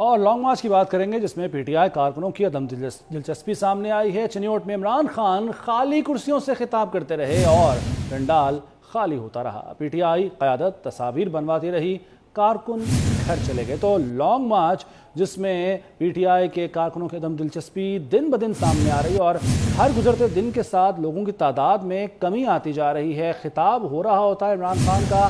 اور long march کی بات کریں گے جس میں پی ٹی آئی کارکنوں کی عدم دلچسپی سامنے آئی ہے۔ چنیوٹ میں عمران خان خالی کرسیوں سے خطاب کرتے رہے اور پنڈال خالی ہوتا رہا۔ پی ٹی آئی قیادت تصاویر بنواتی رہی، کارکن گھر چلے گئے۔ تو لانگ مارچ جس میں پی ٹی آئی کے کارکنوں کی عدم دلچسپی دن بدن سامنے آ رہی اور ہر گزرتے دن کے ساتھ لوگوں کی تعداد میں کمی آتی جا رہی ہے۔ خطاب ہو رہا ہوتا ہے عمران خان کا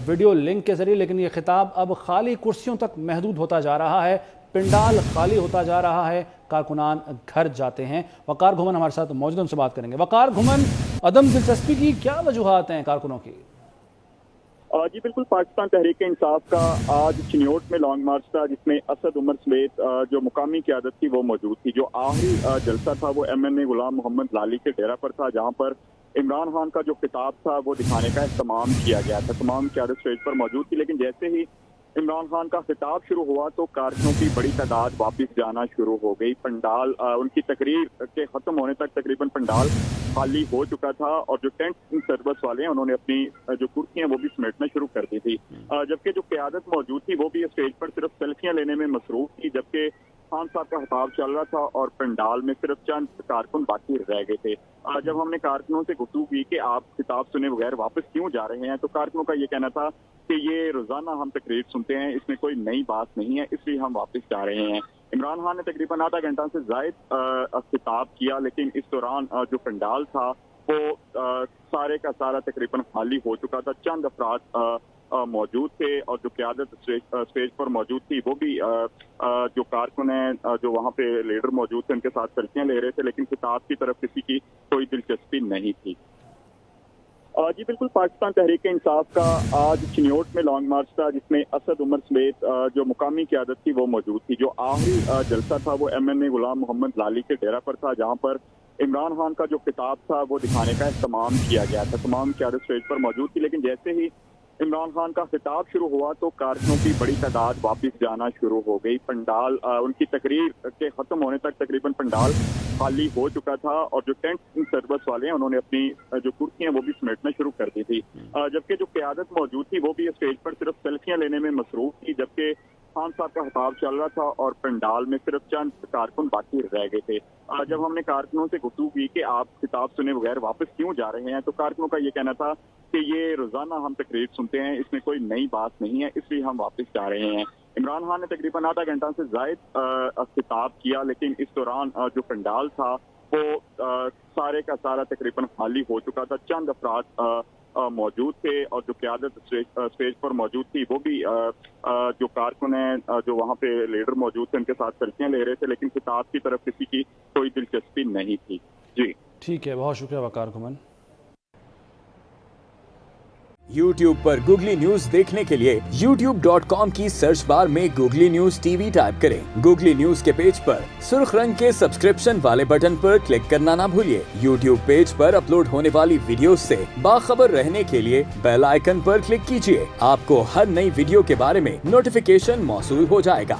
ویڈیو لنک کے ذریعے، لیکن یہ خطاب اب خالی کرسیوں تک محدود ہوتا جا رہا ہے، پنڈال خالی ہوتا جا رہا ہے، کارکنان گھر جاتے ہیں۔ وقار گھمن ہمارے ساتھ موجود، ان سے بات کریں گے۔ وقار گھمن، عدم دلچسپی کی کیا وجوہات ہیں کارکنوں کی؟ جی بالکل، پاکستان تحریک انصاف کا آج چنیوٹ میں لانگ مارچ تھا جس میں اسد عمر سمیت جو مقامی قیادت تھی وہ موجود تھی۔ جو آخری جلسہ تھا وہ MNA غلام محمد لالی کے ڈیرہ پر تھا، جہاں پر عمران خان کا جو خطاب تھا وہ دکھانے کا اہتمام کیا گیا تھا۔ تمام قیادت اسٹیج پر موجود تھی، لیکن جیسے ہی عمران خان کا خطاب شروع ہوا تو کارکنوں کی بڑی تعداد واپس جانا شروع ہو گئی۔ پنڈال ان کی تقریر کے ختم ہونے تک تقریباً پنڈال خالی ہو چکا تھا، اور جو ٹینٹ سروس والے ہیں انہوں نے اپنی جو کرسیاں وہ بھی سمیٹنا شروع کر دی تھی، جبکہ جو قیادت موجود تھی وہ بھی اسٹیج پر صرف سیلفیاں لینے میں مصروف تھی، جبکہ خان صاحب کا خطاب چل رہا تھا اور پنڈال میں صرف چند کارکن باقی رہ گئے تھے۔ جب ہم نے کارکنوں سے گفتگو کی کہ آپ خطاب سنے بغیر واپس کیوں جا رہے ہیں، تو کارکنوں کا یہ کہنا تھا کہ یہ روزانہ ہم تقریر سنتے ہیں، اس میں کوئی نئی بات نہیں ہے، اس لیے ہم واپس جا رہے ہیں۔ عمران خان نے تقریباً آدھا گھنٹہ سے زائد خطاب کیا، لیکن اس دوران جو پنڈال تھا وہ سارے کا سارا تقریباً خالی ہو چکا تھا۔ چند افراد موجود تھے، اور جو قیادت اسٹیج پر موجود تھی وہ بھی جو کارکن ہیں جو وہاں پہ لیڈر موجود تھے ان کے ساتھ سیلفیاں لے رہے تھے، لیکن خطاب کی طرف کسی کی کوئی دلچسپی نہیں تھی۔ جی بالکل، پاکستان تحریک انصاف کا آج چنیوٹ میں لانگ مارچ تھا جس میں اسد عمر سمیت جو مقامی قیادت تھی وہ موجود تھی۔ جو آخری جلسہ تھا وہ MNA غلام محمد لالی کے ڈیرہ پر تھا، جہاں پر عمران خان کا جو خطاب تھا وہ دکھانے کا اہتمام کیا گیا تھا۔ تمام قیادت اسٹیج پر موجود تھی، لیکن جیسے ہی عمران خان کا خطاب شروع ہوا تو کارکنوں کی بڑی تعداد واپس جانا شروع ہو گئی۔ پنڈال ان کی تقریر کے ختم ہونے تک تقریباً پنڈال خالی ہو چکا تھا، اور جو ٹینٹ سروس والے ہیں انہوں نے اپنی جو کرسیاں وہ بھی سمیٹنا شروع کر دی تھی، جبکہ جو قیادت موجود تھی وہ بھی اسٹیج پر صرف سیلفیاں لینے میں مصروف تھی، جبکہ خان صاحب کا خطاب چل رہا تھا اور پنڈال میں صرف چند کارکن باقی رہ گئے تھے۔ جب ہم نے کارکنوں سے گفتگو کی کہ آپ خطاب سنے بغیر واپس کیوں جا رہے ہیں، تو کارکنوں کا یہ کہنا تھا کہ یہ روزانہ ہم تقریر سنتے ہیں، اس میں کوئی نئی بات نہیں ہے، اس لیے ہم واپس جا رہے ہیں۔ عمران خان نے تقریباً آدھا گھنٹہ سے زائد خطاب کیا، لیکن اس دوران جو پنڈال تھا وہ سارے کا سارا تقریباً خالی ہو چکا تھا۔ چند افراد موجود تھے، اور جو قیادت اسٹیج پر موجود تھی وہ بھی جو کارکن ہیں جو وہاں پہ لیڈر موجود تھے ان کے ساتھ سیلفیاں لے رہے تھے، لیکن خطاب کی طرف کسی کی کوئی دلچسپی نہیں تھی۔ جی ٹھیک ہے، بہت شکریہ وقار گھمن۔ YouTube پر گوگلی نیوز دیکھنے کے لیے youtube.com کی سرچ بار میں گوگلی نیوز TV ٹائپ کریں۔ گوگلی نیوز کے پیج پر سرخ رنگ کے سبسکرپشن والے بٹن پر کلک کرنا نہ بھولیے۔ YouTube پیج پر اپلوڈ ہونے والی ویڈیوز سے باخبر رہنے کے لیے بیل آئیکن پر کلک کیجیے۔ آپ کو ہر نئی ویڈیو کے بارے میں نوٹیفیکیشن موصول ہو جائے گا۔